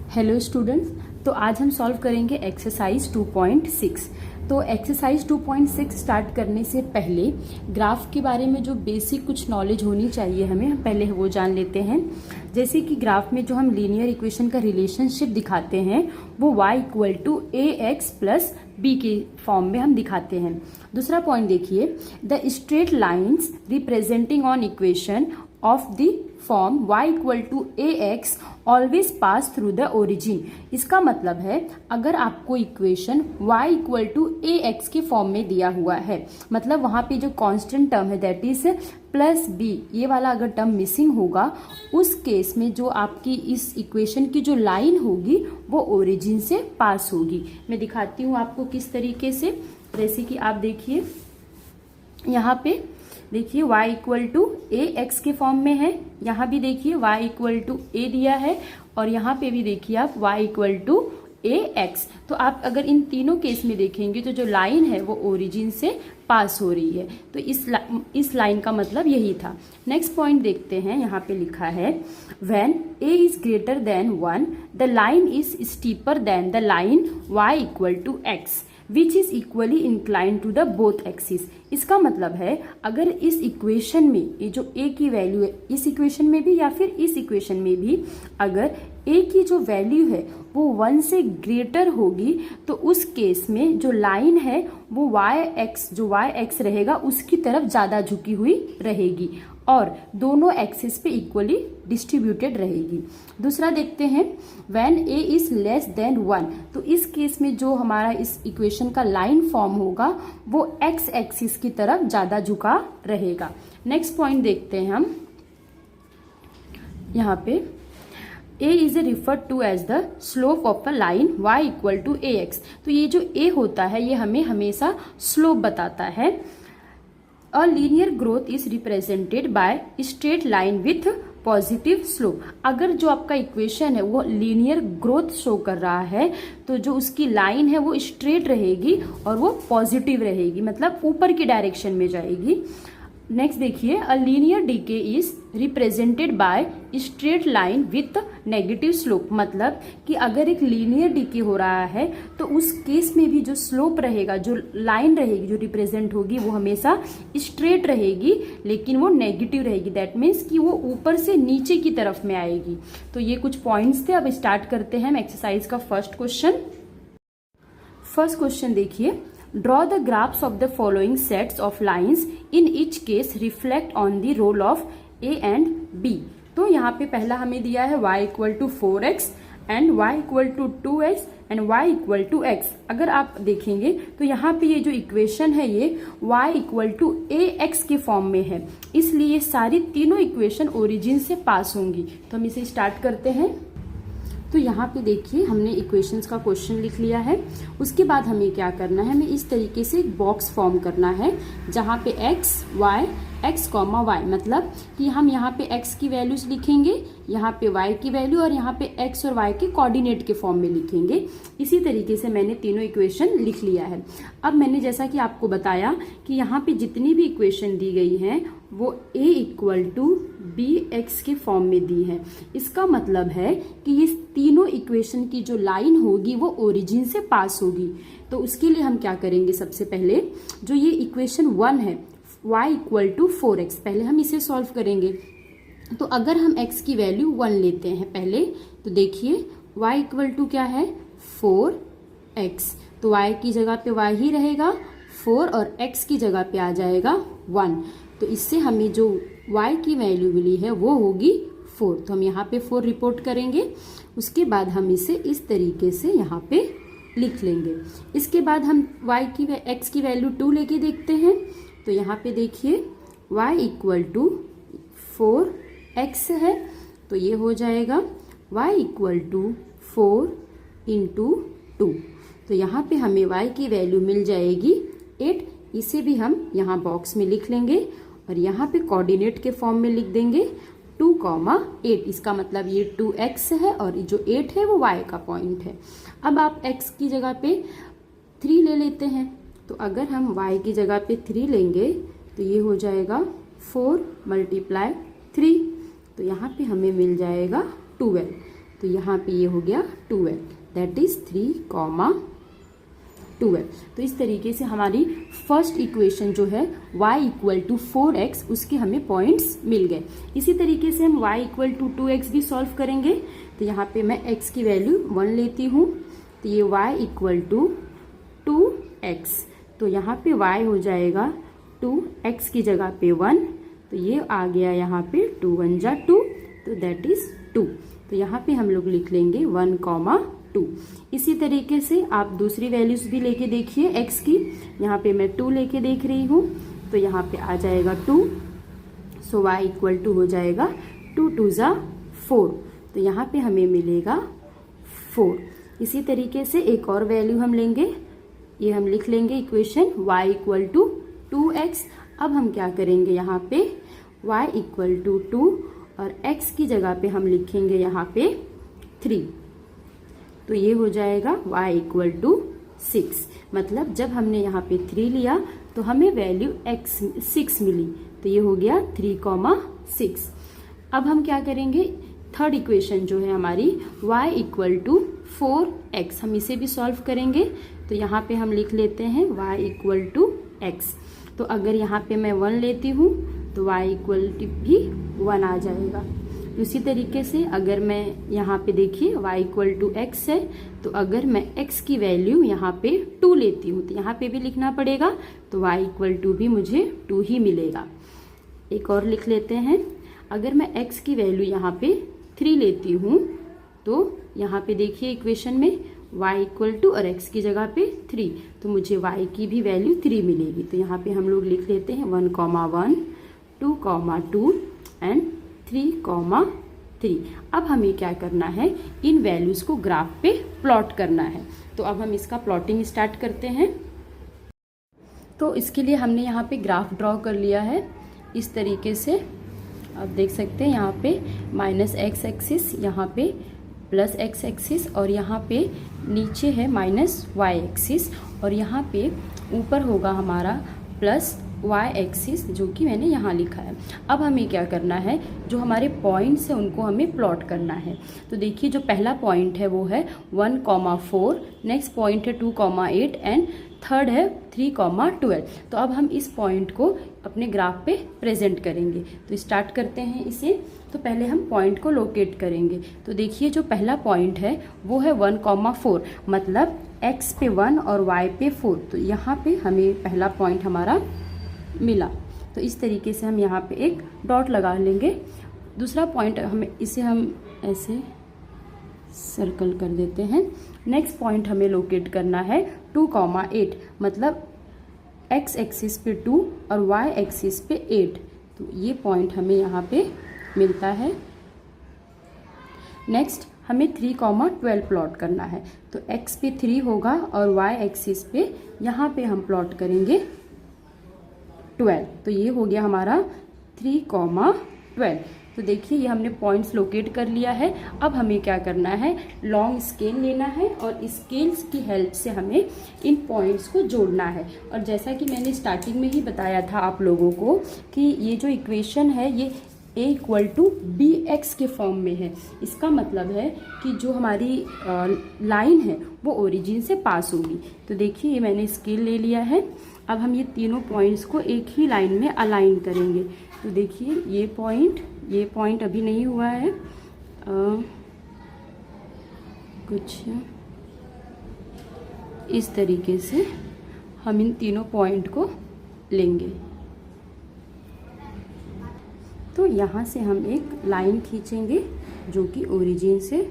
Hello students, तो आज हम सॉल्व करेंगे एक्सरसाइज 2.6। तो एक्सरसाइज 2.6 स्टार्ट करने से पहले ग्राफ के बारे में जो बेसिक कुछ नॉलेज होनी चाहिए हमें पहले वो जान लेते हैं। जैसे कि ग्राफ में जो हम लीनियर इक्वेशन का रिलेशनशिप दिखाते हैं वो y equal to a x plus b के फॉर्म में हम दिखाते हैं। दूसरा पॉइंट देखिए, the straight lines representing on equation of the form y equal to a x always pass through the origin. इसका मतलब है अगर आपको equation y equal to a x के फॉर्म में दिया हुआ है, मतलब वहां पे जो कांस्टेंट टर्म है दैट इज प्लस बी, ये वाला अगर टर्म मिसिंग होगा उस केस में जो आपकी इस इक्वेशन की जो लाइन होगी वो ओरिजिन से पास होगी। मैं दिखाती हूँ आपको किस तरीके से। जैसे कि आप देखिए यहाँ पे देखिए y equal to a x के फॉर्म में है, यहाँ भी देखिए y इक्वल टू ए दिया है और यहाँ पे भी देखिए आप y equal to a x. तो आप अगर इन तीनों केस में देखेंगे तो जो लाइन है वो ओरिजिन से पास हो रही है, तो इस लाइन का मतलब यही था। नेक्स्ट पॉइंट देखते हैं, यहाँ पे लिखा है when a is greater than 1 the line is steeper than the line y equal to x which is equally incline to the both axis. इसका मतलब है अगर इस इक्वेशन में ये जो a की वैल्यू है, इस इक्वेशन में भी या फिर इस इक्वेशन में भी अगर a की जो वैल्यू है वो 1 से ग्रेटर होगी तो उस केस में जो लाइन है वो y एक्स रहेगा उसकी तरफ ज्यादा झुकी हुई रहेगी और दोनों एक्सिस पे इक्वली डिस्ट्रीब्यूटेड रहेगी। दूसरा देखते हैं when a is less than 1, तो इस केस में जो हमारा इस इक्वेशन का लाइन फॉर्म होगा वो x एक्सिस की तरफ ज्यादा झुका रहेगा। नेक्स्ट पॉइंट देखते हैं हम, यहाँ पे a is referred to as the slope of a line y equal to a x. तो ये जो a होता है ये हमें हमेशा स्लोप बताता है। A linear growth is represented by straight line with positive slope. अगर जो आपका इक्वेशन है वो लीनियर ग्रोथ शो कर रहा है तो जो उसकी लाइन है वो स्ट्रेट रहेगी और वो पॉजिटिव रहेगी, मतलब ऊपर की डायरेक्शन में जाएगी। नेक्स्ट देखिए, a linear decay is represented by straight line with negative slope. मतलब कि अगर एक लीनियर डीके हो रहा है तो उस केस में भी जो स्लोप रहेगा, जो लाइन रहेगी जो रिप्रेजेंट होगी वो हमेशा स्ट्रेट रहेगी लेकिन वो नेगेटिव रहेगी। दैट मीन्स कि वो ऊपर से नीचे की तरफ में आएगी। तो ये कुछ पॉइंट्स थे। अब स्टार्ट करते हैं हम एक्सरसाइज का फर्स्ट क्वेश्चन। फर्स्ट क्वेश्चन देखिए, draw the graphs of the following sets of lines in each case reflect on the role of a and b। तो यहाँ पे पहला हमें दिया है y equal to 4x and y equal to 2x and y equal to x। अगर आप देखेंगे तो यहाँ पे ये जो इक्वेशन है ये y equal to a x के फॉर्म में है, इसलिए ये सारी तीनों इक्वेशन ओरिजिन से पास होंगी। तो हम इसे स्टार्ट करते हैं। तो यहाँ पे देखिए हमने इक्वेशंस का क्वेश्चन लिख लिया है। उसके बाद हमें क्या करना है, हमें इस तरीके से एक बॉक्स फॉर्म करना है जहाँ पे x, y, मतलब कि हम यहाँ पे x की वैल्यूज लिखेंगे, यहाँ पे y की वैल्यू और यहाँ पे x और y के कोऑर्डिनेट के फॉर्म में लिखेंगे। इसी तरीके से मैंने तीनों इक्वेशन लिख लिया है। अब मैंने जैसा कि आपको बताया कि यहाँ पे जितनी भी इक्वेशन दी गई हैं वो a equal to b x के फॉर्म में दी है। इसका मतलब है कि ये तीनों इक्वेशन की जो लाइन होगी वो ओरिजिन से पास होगी। तो उसके लिए हम क्या करेंगे, सबसे पहले जो ये इक्वेशन 1 है y इक्वल टू 4x, पहले हम इसे सॉल्व करेंगे। तो अगर हम x की वैल्यू 1 लेते हैं पहले, तो देखिए y इक्वल टू क्या है 4x, तो y की जगह पे y ही रहेगा 4 और x की जगह पे आ जाएगा 1। तो इससे हमें जो y की वैल्यू मिली है वो होगी 4। तो हम यहाँ पे 4 रिपोर्ट करेंगे। उसके बाद हम इसे इस तरीके से यहाँ पे लिख लेंगे। इसके बाद हम x की वैल्यू 2 लेके देखते हैं। तो यहाँ पे देखिए y इक्वल टू 4x है, तो ये हो जाएगा y इक्वल टू 4 इंटू 2। तो यहाँ पे हमें y की वैल्यू मिल जाएगी 8। इसे भी हम यहाँ बॉक्स में लिख लेंगे और यहाँ पे कोऑर्डिनेट के फॉर्म में लिख देंगे 2,8। इसका मतलब ये 2x है और जो 8 है वो y का पॉइंट है। अब आप x की जगह पे 3 ले लेते हैं, तो अगर हम y की जगह पे 3 लेंगे तो ये हो जाएगा 4 × 3। तो यहाँ पे हमें मिल जाएगा 12। तो यहाँ पे ये हो गया 12, दैट इज 3, 12। तो इस तरीके से हमारी फर्स्ट इक्वेशन जो है y इक्वल टू 4x, उसके हमें पॉइंट्स मिल गए। इसी तरीके से हम y इक्वल टू 2x भी सॉल्व करेंगे। तो यहाँ पे मैं x की वैल्यू 1 लेती हूँ, तो ये y इक्वल टू 2x, तो यहाँ पे y हो जाएगा 2, x की जगह पे 1, तो ये आ गया यहाँ पे 2 1 जा 2, तो दैट इज 2। तो यहाँ पे हम लोग लिख लेंगे 1, 2। इसी तरीके से आप दूसरी वैल्यूज भी लेके देखिए x की। यहाँ पे मैं 2 लेके देख रही हूँ, तो यहाँ पे आ जाएगा 2, सो y इक्वल टू हो जाएगा 2 2 जा 4, तो यहाँ पे हमें मिलेगा 4। इसी तरीके से एक और वैल्यू हम लेंगे, ये हम लिख लेंगे equation y equal to 2x। अब हम क्या करेंगे, यहाँ पे y इक्वल टू 2 और x की जगह पे हम लिखेंगे यहाँ पे 3, तो ये हो जाएगा y इक्वल टू 6। मतलब जब हमने यहाँ पे 3 लिया तो हमें वैल्यू x 6 मिली, तो ये हो गया 3, 6। अब हम क्या करेंगे, थर्ड इक्वेशन जो है हमारी y इक्वल टू 4x, हम इसे भी सॉल्व करेंगे। तो यहाँ पे हम लिख लेते हैं y इक्वल टू x। तो अगर यहाँ पे मैं 1 लेती हूँ तो y इक्वल टू भी 1 आ जाएगा। उसी तरीके से अगर मैं यहाँ पे देखिए y इक्वल टू x है, तो अगर मैं x की वैल्यू यहाँ पे 2 लेती हूँ तो यहाँ पे भी लिखना पड़ेगा, तो y इक्वल टू भी मुझे 2 ही मिलेगा। एक और लिख लेते हैं, अगर मैं x की वैल्यू यहाँ पे 3 लेती हूँ तो यहाँ पे देखिए इक्वेशन में y इक्वल टू और x की जगह पे 3, तो मुझे y की भी वैल्यू 3 मिलेगी। तो यहाँ पे हम लोग लिख लेते हैं 1, 1, 2, 2 एंड 3, 3। अब हमें क्या करना है, इन वैल्यूज को ग्राफ पे प्लॉट करना है। तो अब हम इसका प्लॉटिंग स्टार्ट करते हैं। तो इसके लिए हमने यहाँ पे ग्राफ ड्रॉ कर लिया है इस तरीके से। आप देख सकते हैं यहाँ पे -x एक्सिस, यहाँ पे +x एक्सिस, और यहाँ पे नीचे है -y एक्सिस, और यहाँ पे ऊपर होगा हमारा +y एक्सिस, जो कि मैंने यहाँ लिखा है। अब हमें क्या करना है, जो हमारे पॉइंट्स हैं उनको हमें प्लॉट करना है। तो देखिए जो पहला पॉइंट है वो है 1, 4, नेक्स्ट पॉइंट है 2, 8 एंड थर्ड है 3, 12। तो अब हम इस पॉइंट को अपने ग्राफ पे प्रेजेंट करेंगे। तो स्टार्ट करते हैं इसे। तो पहले हम पॉइंट को लोकेट करेंगे। तो देखिए जो पहला पॉइंट है वो है 1, 4, मतलब x पे 1 और y पे 4। तो यहाँ पे हमें पहला पॉइंट हमारा मिला। तो इस तरीके से हम यहाँ पे एक डॉट लगा लेंगे। दूसरा पॉइंट हमें इसे हम ऐसे सर्कल कर देते हैं। नेक्स्ट पॉइंट हमें लोकेट करना है 2, 8, मतलब x एक्सिस पे 2 और y एक्सिस पे 8। तो ये पॉइंट हमें यहाँ पे मिलता है। नेक्स्ट हमें 3, 12 प्लॉट करना है। तो x पे 3 होगा और y एक्सिस पे यहाँ पे हम प्लॉट करेंगे 12। तो ये हो गया हमारा 3, 12। तो देखिए ये हमने पॉइंट्स लोकेट कर लिया है। अब हमें क्या करना है, लॉन्ग स्केल लेना है और स्केल्स की हेल्प से हमें इन पॉइंट्स को जोड़ना है। और जैसा कि मैंने स्टार्टिंग में ही बताया था आप लोगों को कि ये जो इक्वेशन है ये a equal to b x के फॉर्म में है। इसका मतलब है कि जो हमारी लाइन है वो ओरिजिन से पास होगी। तो देखिए ये मैंने स्केल ले लिया है। अब हम ये तीनों पॉइंट्स को एक ही लाइन में अलाइन करेंगे। तो देखिए ये पॉइंट अभी नहीं हुआ है, कुछ इस तरीके से हम इन तीनों पॉइंट को लेंगे। तो यहाँ से हम एक लाइन खींचेंगे जो कि ओरिजिन से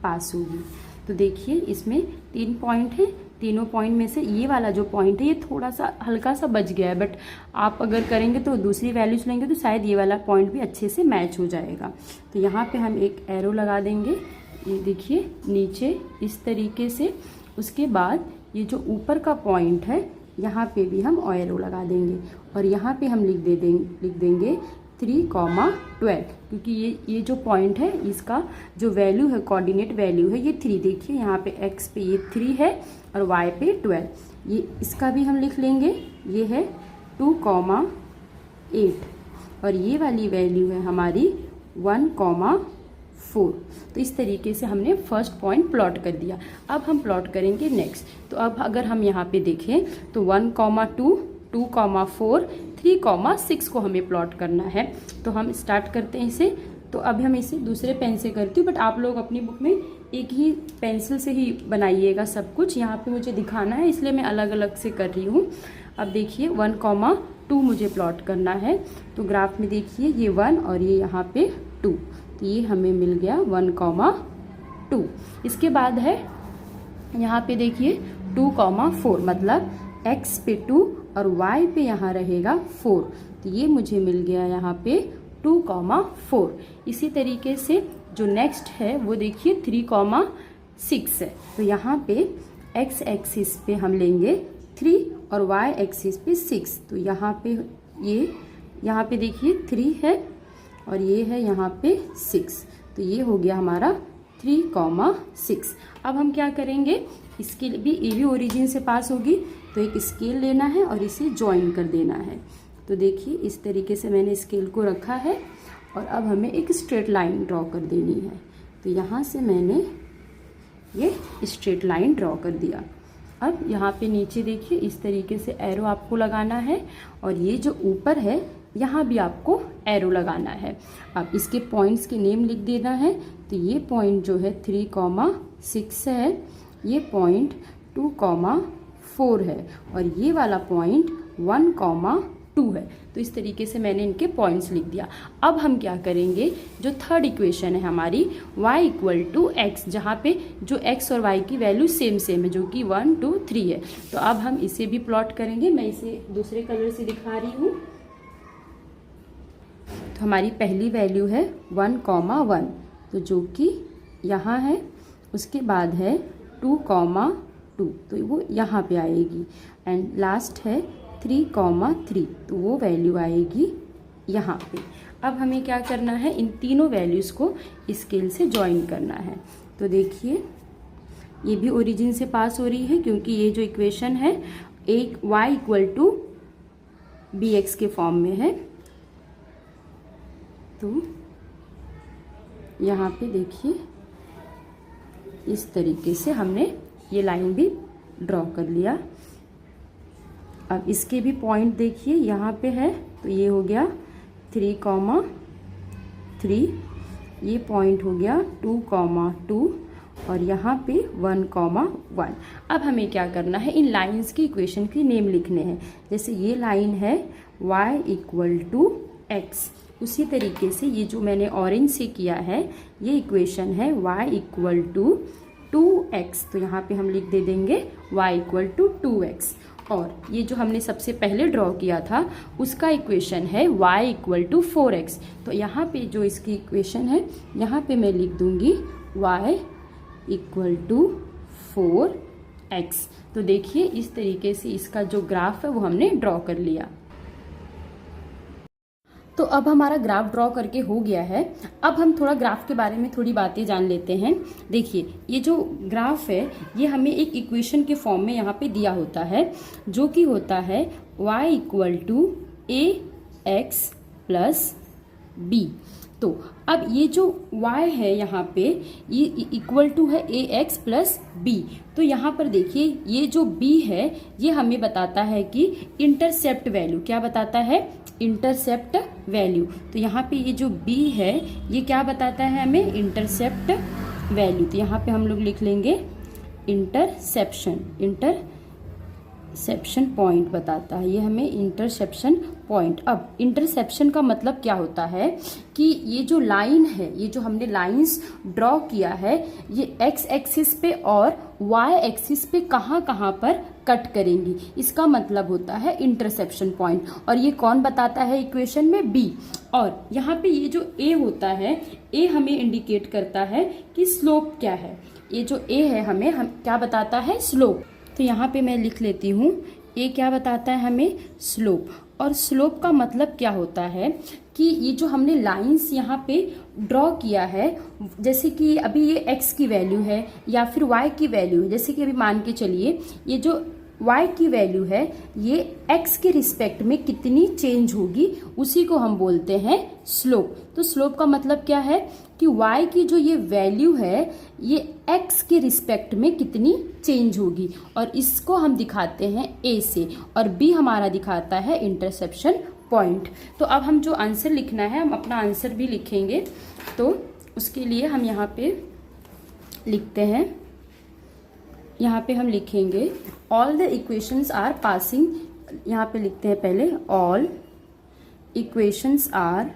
पास होगी। तो देखिए इसमें 3 पॉइंट है। तीनों पॉइंट में से ये वाला जो पॉइंट है ये थोड़ा सा हल्का सा बच गया है, बट आप अगर करेंगे तो दूसरी वैल्यूज लेंगे तो शायद ये वाला पॉइंट भी अच्छे से मैच हो जाएगा। तो यहाँ पे हम एक एरो लगा देंगे, ये देखिए नीचे इस तरीके से। उसके बाद ये जो ऊपर का पॉइंट है यहाँ पे भी हम एरो लगा देंगे और यहाँ पे हम लिख देंगे 3, 12, क्योंकि ये जो पॉइंट है इसका जो वैल्यू है, कोऑर्डिनेट वैल्यू है ये 3। देखिए यहाँ पे x पे ये 3 है और y पे 12। ये इसका भी हम लिख लेंगे, ये है 2, 8 और ये वाली वैल्यू है हमारी 1, 4। तो इस तरीके से हमने फर्स्ट पॉइंट प्लॉट कर दिया। अब हम प्लॉट करेंगे नेक्स्ट। तो अब अगर हम यहाँ पे देखें तो 1,2, 2,4, 3,6 को हमें प्लॉट करना है। तो हम स्टार्ट करते हैं इसे। तो अब हम इसे दूसरे पेन से करती हूँ, बट आप लोग अपनी बुक में एक ही पेंसिल से ही बनाइएगा सब कुछ। यहाँ पे मुझे दिखाना है इसलिए मैं अलग अलग से कर रही हूँ। अब देखिए 1,2 मुझे प्लॉट करना है। तो ग्राफ में देखिए ये 1 और ये यहाँ पे 2, तो ये हमें मिल गया 1,2। इसके बाद है यहाँ पे देखिए 2,4, मतलब x पे 2 और y पे यहाँ रहेगा 4, तो ये मुझे मिल गया यहाँ पे 2,4। इसी तरीके से जो नेक्स्ट है वो देखिए 3,6 है। तो यहाँ पे x एक्सिस पे हम लेंगे 3 और y एक्सिस पे 6। तो यहाँ पे देखिए 3 है और ये है यहाँ पे 6, तो ये हो गया हमारा 3,6। अब हम क्या करेंगे, इसके लिए भी ए भी ओरिजिन से पास होगी, तो एक स्केल लेना है और इसे ज्वाइन कर देना है। तो देखिए इस तरीके से मैंने स्केल को रखा है और अब हमें एक स्ट्रेट लाइन ड्रॉ कर देनी है। तो यहाँ से मैंने ये स्ट्रेट लाइन ड्रॉ कर दिया। अब यहाँ पे नीचे देखिए इस तरीके से एरो आपको लगाना है और ये जो ऊपर है यहाँ भी आपको एरो लगाना है। अब इसके पॉइंट्स के नेम लिख देना है। तो ये पॉइंट जो है 3,6 है, ये पॉइंट 2,4 है और ये वाला पॉइंट 1,2 है। तो इस तरीके से मैंने इनके पॉइंट्स लिख दिया। अब हम क्या करेंगे, जो थर्ड इक्वेशन है हमारी y = x, जहाँ पे जो x और y की वैल्यू सेम है, जो कि 1, 2, 3 है। तो अब हम इसे भी प्लॉट करेंगे। मैं इसे दूसरे कलर से दिखा रही हूँ। तो हमारी पहली वैल्यू है 1,1, तो जो कि यहाँ है। उसके बाद है 2,2, तो वो यहाँ पे आएगी। एंड लास्ट है 3,3, तो वो वैल्यू आएगी यहाँ पे। अब हमें क्या करना है, इन तीनों वैल्यूज़ को स्केल से ज्वाइन करना है। तो देखिए ये भी ओरिजिन से पास हो रही है, क्योंकि ये जो इक्वेशन है एक y = bx के फॉर्म में है। तो यहाँ पे देखिए इस तरीके से हमने ये लाइन भी ड्रॉ कर लिया। अब इसके भी पॉइंट देखिए यहाँ पे है, तो ये हो गया 3,3, ये पॉइंट हो गया 2,2 और यहाँ पे 1,1। अब हमें क्या करना है, इन लाइंस की इक्वेशन की नेम लिखने हैं। जैसे ये लाइन है y = x, उसी तरीके से ये जो मैंने ऑरेंज से किया है ये इक्वेशन है y = 2x। तो यहाँ पे हम लिख दे देंगे y = 2x। और ये जो हमने सबसे पहले ड्रॉ किया था उसका इक्वेशन है y = 4x। तो यहाँ पे जो इसकी इक्वेशन है यहाँ पे मैं लिख दूंगी y = 4x। तो देखिए इस तरीके से इसका जो ग्राफ है वो हमने ड्रॉ कर लिया। तो अब हमारा ग्राफ ड्रॉ करके हो गया है। अब हम थोड़ा ग्राफ के बारे में थोड़ी बातें जान लेते हैं। देखिए ये जो ग्राफ है ये हमें एक इक्वेशन के फॉर्म में यहाँ पे दिया होता है, जो कि होता है y = ax + b। तो अब ये जो y है यहाँ पे ये इक्वल टू है ax + b। तो यहाँ पर देखिए ये जो b है ये हमें बताता है कि इंटरसेप्ट वैल्यू, क्या बताता है, इंटरसेप्ट वैल्यू। तो यहाँ पे ये जो b है ये क्या बताता है हमें, इंटरसेप्ट वैल्यू। तो यहाँ पे हम लोग लिख लेंगे इंटरसेप्शन पॉइंट बताता है ये हमें, इंटरसेप्शन पॉइंट। अब इंटरसेप्शन का मतलब क्या होता है कि ये जो लाइन है, ये जो हमने लाइंस ड्रॉ किया है ये x एक्सिस पे और y एक्सिस पे कहाँ कहाँ पर कट करेंगी, इसका मतलब होता है इंटरसेप्शन पॉइंट। और ये कौन बताता है इक्वेशन में, b। और यहाँ पे ये जो a होता है, a हमें इंडिकेट करता है कि स्लोप क्या है। ये जो a है हमें क्या बताता है, स्लोप। तो यहाँ पे मैं लिख लेती हूँ a क्या बताता है हमें, स्लोप। और स्लोप का मतलब क्या होता है कि ये जो हमने लाइंस यहाँ पे ड्रॉ किया है, जैसे कि अभी ये x की वैल्यू है या फिर y की वैल्यू है, जैसे कि अभी मान के चलिए ये जो y की वैल्यू है ये x के रिस्पेक्ट में कितनी चेंज होगी उसी को हम बोलते हैं स्लोप। तो स्लोप का मतलब क्या है कि y की जो ये वैल्यू है ये x के रिस्पेक्ट में कितनी चेंज होगी, और इसको हम दिखाते हैं a से, और b हमारा दिखाता है इंटरसेप्शन पॉइंट। तो अब हम जो आंसर लिखना है, हम अपना आंसर भी लिखेंगे। तो उसके लिए हम यहाँ पे लिखते हैं, यहाँ पे हम लिखेंगे all the equations are passing, यहाँ पे लिखते हैं पहले all equations are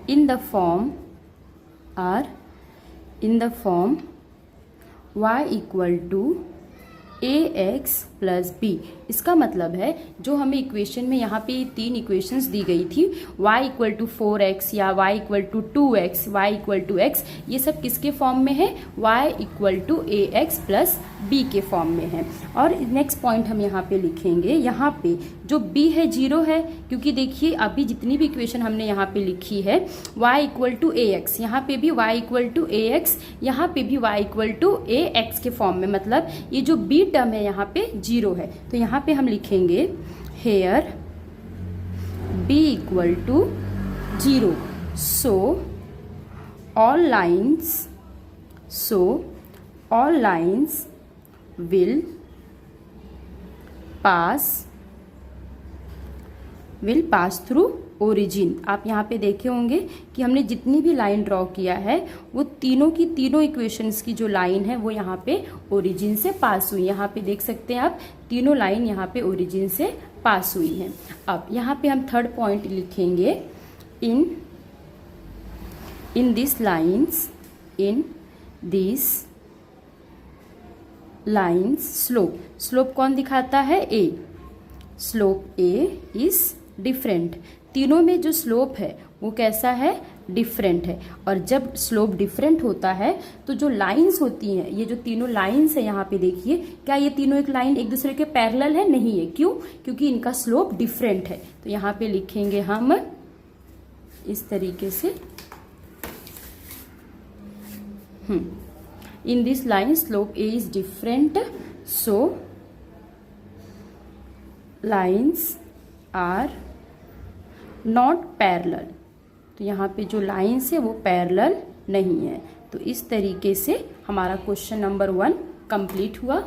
in the form y equal to ax plus b। इसका मतलब है जो हमें इक्वेशन में यहाँ पे 3 इक्वेशंस दी गई थी, y इक्वल टू 4x या y equal to 2x, y equal to x, ये सब किसके फॉर्म में है, y equal to ax plus b के फॉर्म में है। और नेक्स्ट पॉइंट हम यहाँ पे लिखेंगे, यहाँ पे जो b है 0 है, क्योंकि देखिए अभी जितनी भी इक्वेशन हमने यहाँ पे लिखी है y इक्वल टू ax, यहाँ पे भी y इक्वल टू ax, यहाँ पे भी y इक्वल टू ax के फॉर्म में, मतलब ये जो b टर्म है यहाँ पे 0 है। तो यहाँ पे हम लिखेंगे here b equal to 0, so all lines will pass through origin. आप यहाँ पे देखे होंगे कि हमने जितनी भी लाइन ड्रॉ किया है वो तीनों की तीनों इक्वेशंस की जो लाइन है वो यहाँ पे ओरिजिन से पास हुई। यहाँ पे देख सकते हैं आप, तीनों लाइन यहाँ पे ओरिजिन से पास हुई हैं। अब यहाँ पे हम थर्ड पॉइंट लिखेंगे, इन दिस लाइन्स स्लोप कौन दिखाता है, a। Slope a is different. तीनों में जो स्लोप है वो कैसा है, डिफरेंट है। और जब स्लोप डिफरेंट होता है तो जो लाइंस होती हैं, ये जो तीनों लाइंस है यहाँ पे देखिए, क्या ये तीनों एक लाइन एक दूसरे के पैरेलल है, नहीं है। क्यों, क्योंकि इनका स्लोप डिफरेंट है। तो यहाँ पे लिखेंगे हम इस तरीके से, in this line slope a is different, so lines are not parallel. तो यहाँ पे जो लाइन्स है वो पैरेलल नहीं है। तो इस तरीके से हमारा क्वेश्चन नंबर 1 कंप्लीट हुआ।